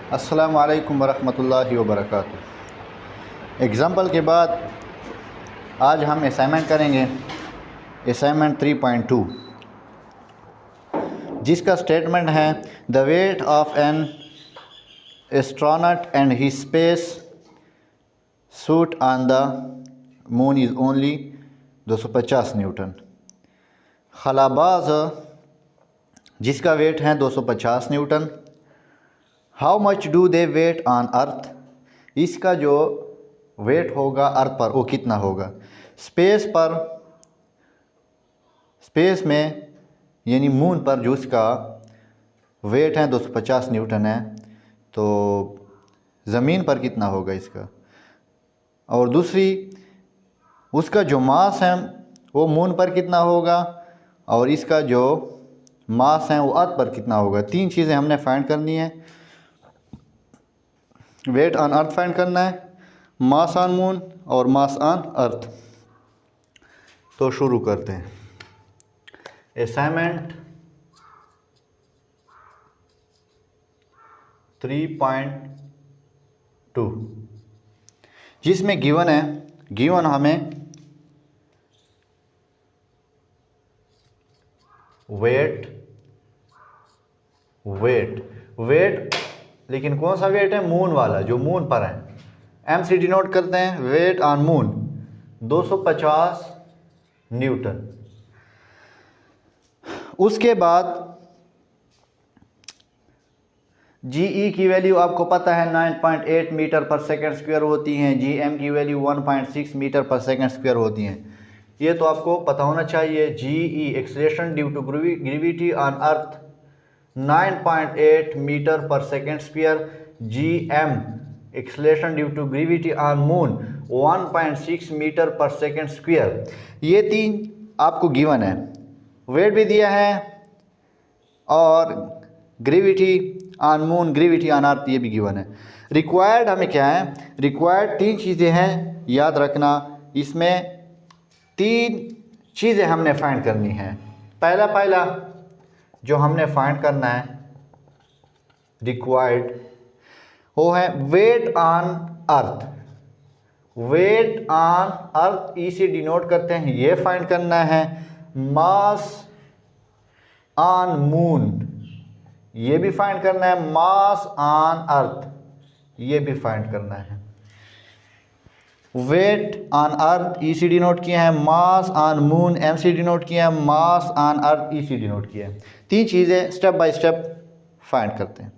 अस्सलामु अलैकुम वरहमतुल्लाहि वबरकातुहू। एग्ज़ाम्पल के बाद आज हम असाइनमेंट करेंगे, असाइनमेंट 3.2, जिसका स्टेटमेंट है the weight of an astronaut and his space suit on the moon is only 250 newton. खलाबाज जिसका वेट है 250 newton. How much do they weight on earth, इसका जो वेट होगा अर्थ पर वो कितना होगा। स्पेस पर, स्पेस में यानी मून पर जो उसका वेट है 250 न्यूटन है, तो ज़मीन पर कितना होगा इसका। और दूसरी, उसका जो मास है वो मून पर कितना होगा और इसका जो मास है वो अर्थ पर कितना होगा। तीन चीज़ें हमने फाइंड करनी है। वेट ऑन अर्थ फाइंड करना है, मास ऑन मून और मास ऑन अर्थ। तो शुरू करते हैं। असाइनमेंट 3.2 जिसमें गिवन है, गिवन हमें वेट, लेकिन कौन सा वेट है, मून वाला जो मून पर है। एम से डिनोट करते हैं, वेट ऑन मून 250 न्यूटन। उसके बाद जीई की वैल्यू आपको पता है 9.8 मीटर पर सेकंड स्क्वायर होती हैं, जीएम की value 1.6 metre per second square होती हैं। ये तो आपको पता होना चाहिए। GE acceleration due to gravity on earth 9.8 metre per second square, GM acceleration due to gravity on moon 1.6 metre per second square. ये तीन आपको गिवन है, वेट भी दिया है और gravity on moon, gravity on अर्थ ये भी गिवन है। रिक्वायर्ड हमें क्या है, रिक्वायर्ड तीन चीज़ें हैं, याद रखना। इसमें तीन चीज़ें हमने फाइंड करनी है। पहला जो हमने फाइंड करना है रिक्वायर्ड, वो है weight on earth. Weight on earth E से डिनोट करते हैं, ये फाइंड करना है। मास ऑन मून ये भी फाइंड करना है। मास ऑन अर्थ ये भी फाइंड करना है। Weight on earth E C denote किया है, mass on moon M C denote किया है, mass on earth E C denote किया है। तीन चीज़ें स्टेप बाय स्टेप फाइंड करते हैं।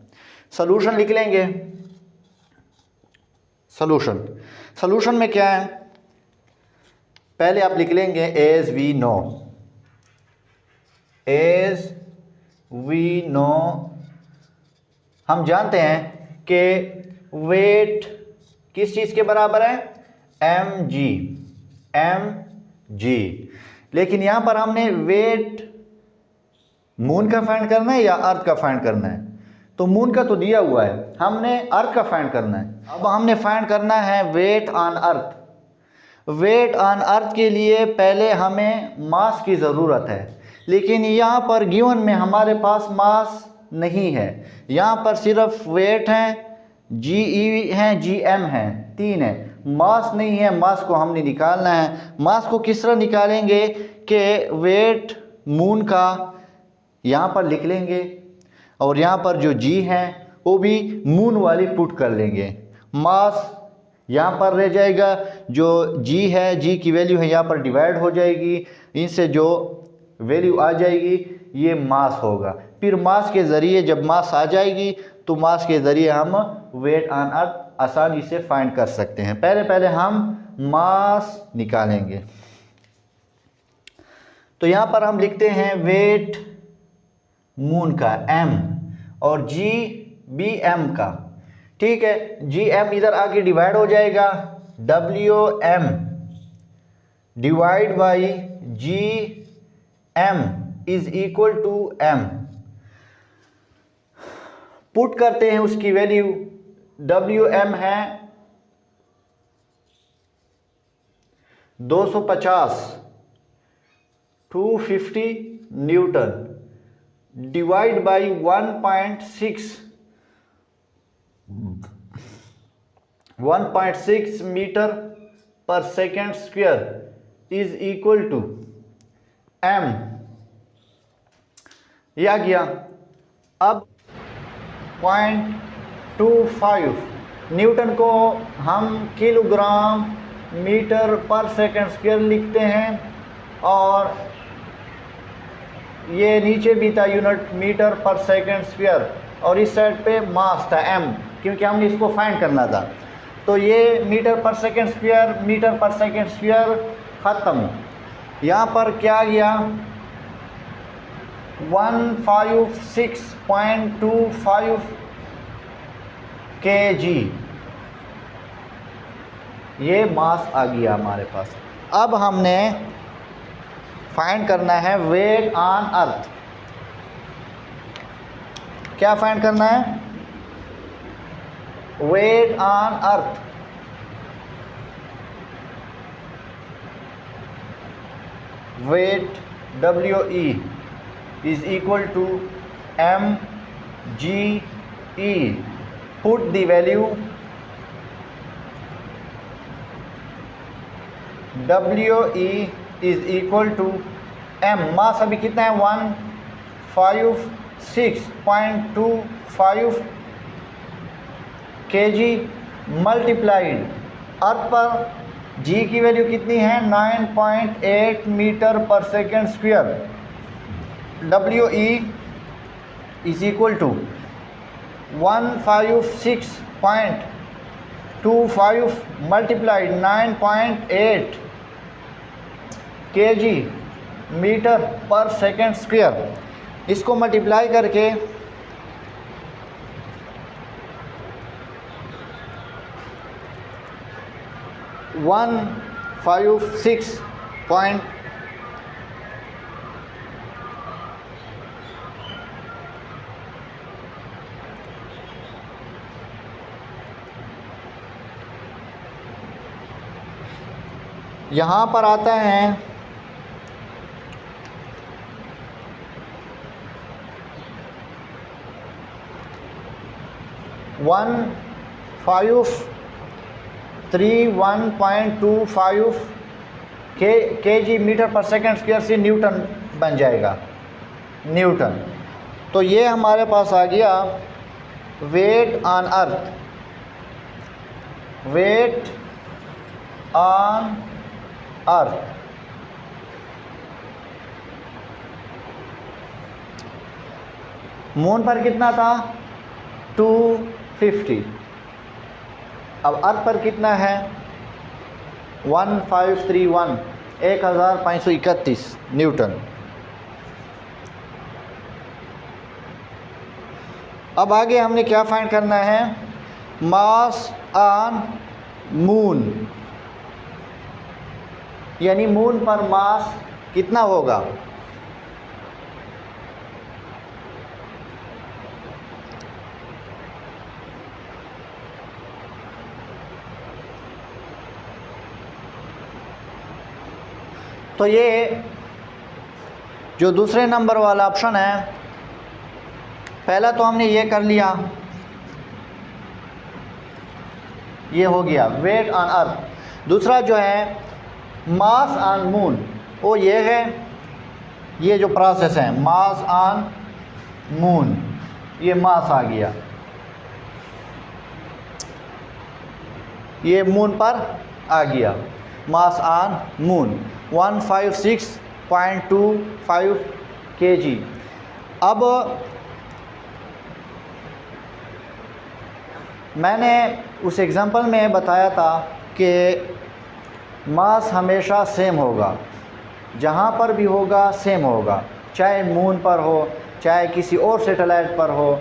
सॉल्यूशन लिख लेंगे। सॉल्यूशन में क्या है, पहले आप लिख लेंगे एज वी नो, हम जानते हैं कि वेट किस चीज़ के बराबर है, एम जी। लेकिन यहाँ पर हमने वेट मून का फाइंड करना है या अर्थ का फाइंड करना है। तो मून का तो दिया हुआ है, हमने अर्थ का फाइंड करना है। अब हमने फाइंड करना है weight on earth. Weight on earth के लिए पहले हमें मास की ज़रूरत है, लेकिन यहाँ पर गिवन में हमारे पास मास नहीं है। यहाँ पर सिर्फ वेट है, जीई है, जीएम है, तीन है, मास नहीं है। मास को हमने निकालना है। मास को किस तरह निकालेंगे कि वेट मून का यहाँ पर लिख लेंगे और यहाँ पर जो जी है वो भी मून वाली पुट कर लेंगे। मास यहाँ पर रह जाएगा, जो जी है, जी की वैल्यू है यहाँ पर डिवाइड हो जाएगी, इनसे जो वैल्यू आ जाएगी ये मास होगा। फिर मास के ज़रिए जब मास आ जाएगी तो मास के ज़रिए हम वेट ऑन अर्थ आसानी से फाइंड कर सकते हैं। पहले हम मास निकालेंगे। तो यहाँ पर हम लिखते हैं वेट मून का एम और जी बी एम का, ठीक है। जी एम इधर आके डिवाइड हो जाएगा, W M divide by G M is equal to M. Put करते हैं उसकी वैल्यू, डब्ल्यू एम है 250 न्यूटन डिवाइड बाई 1.6 1.6 मीटर पर second square is equal to m, यह आ गया। अब 0.25 न्यूटन को हम किलोग्राम मीटर पर सेकेंड स्क्वायर लिखते हैं, और ये नीचे भी था यूनिट मीटर पर सेकेंड स्क्वायर, और इस साइड पे मास था m, क्योंकि हमने इसको फाइंड करना था। तो ये मीटर पर सेकेंड स्क्वायर ख़त्म। यहाँ पर क्या गया 156.25 kg, ये मास आ गया हमारे पास। अब हमने फाइंड करना है वेट ऑन अर्थ। क्या फाइंड करना है? Weight on earth. Weight WE is equal to mge. Put the value WE is equal to m, मास अभी कितना है 156.25 kg मल्टीप्लाइड अर्थ पर g की वैल्यू कितनी है 9.8 मीटर पर second square. WE is equal to 156.25 multiplied 9.8 kg metre पर second square. इसको मल्टीप्लाई करके 156 यहाँ पर आता है 131.25 kg मीटर पर सेकेंड स्क्वायर से न्यूटन बन जाएगा, न्यूटन। तो ये हमारे पास आ गया weight on earth. Weight on earth moon पर कितना था 250। अब अर्थ पर कितना है 1531 न्यूटन। अब आगे हमने क्या फाइंड करना है मास ऑन मून, यानी मून पर मास कितना होगा। तो ये जो दूसरे नंबर वाला ऑप्शन है, पहला तो हमने ये कर लिया, ये हो गया वेट ऑन अर्थ। दूसरा जो है मास ऑन मून, वो ये है, ये जो प्रोसेस है मास ऑन मून, ये मास आ गया, ये मून पर आ गया मास ऑन मून 156.25 kg। अब मैंने उस एग्ज़ाम्पल में बताया था कि मास हमेशा सेम होगा, जहाँ पर भी होगा सेम होगा, चाहे मून पर हो, चाहे किसी और सैटेलाइट पर हो,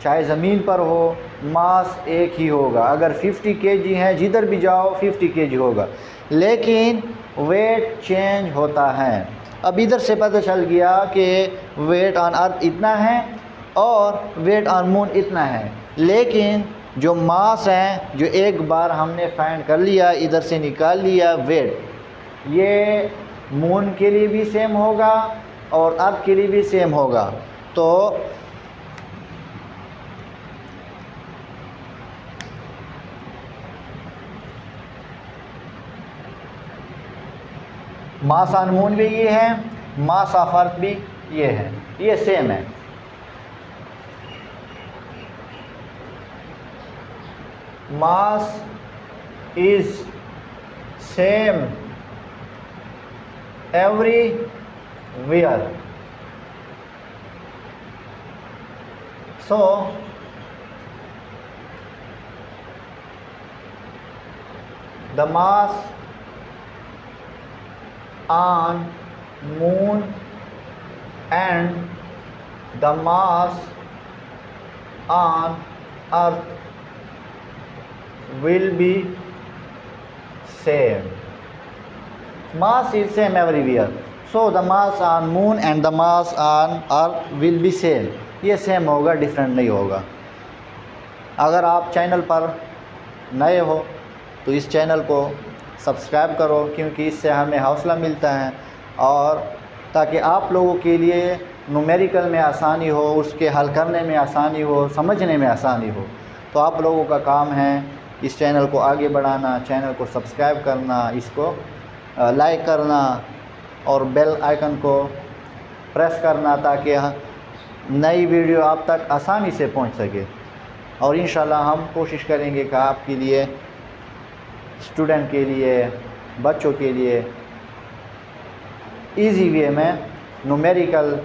चाहे ज़मीन पर हो, मास एक ही होगा। अगर 50 kg है जिधर भी जाओ 50 kg होगा, लेकिन वेट चेंज होता है। अब इधर से पता चल गया कि वेट ऑन अर्थ इतना है और वेट ऑन मून इतना है, लेकिन जो मास है जो एक बार हमने फाइंड कर लिया, इधर से निकाल लिया वेट, ये मून के लिए भी सेम होगा और अर्थ के लिए भी सेम होगा। तो मास ऑन मून भी ये है, मास ऑफ अर्थ भी ये है, ये सेम है। Mass is same everywhere. So the mass on moon and the mass on earth will be same. Mass is same everywhere. So the mass on moon and the mass on earth will be same. ये same होगा, different नहीं होगा। अगर आप channel पर नए हो तो इस चैनल को सब्सक्राइब करो, क्योंकि इससे हमें हौसला मिलता है और ताकि आप लोगों के लिए न्यूमेरिकल में आसानी हो, उसके हल करने में आसानी हो, समझने में आसानी हो। तो आप लोगों का काम है इस चैनल को आगे बढ़ाना, चैनल को सब्सक्राइब करना, इसको लाइक करना और बेल आइकन को प्रेस करना, ताकि नई वीडियो आप तक आसानी से पहुंच सके। और इंशाल्लाह हम कोशिश करेंगे कि आपके लिए, स्टूडेंट के लिए, बच्चों के लिए इजी वे में न्यूमेरिकल,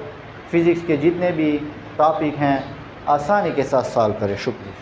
फ़िज़िक्स के जितने भी टॉपिक हैं आसानी के साथ सॉल्व करें। शुक्रिया।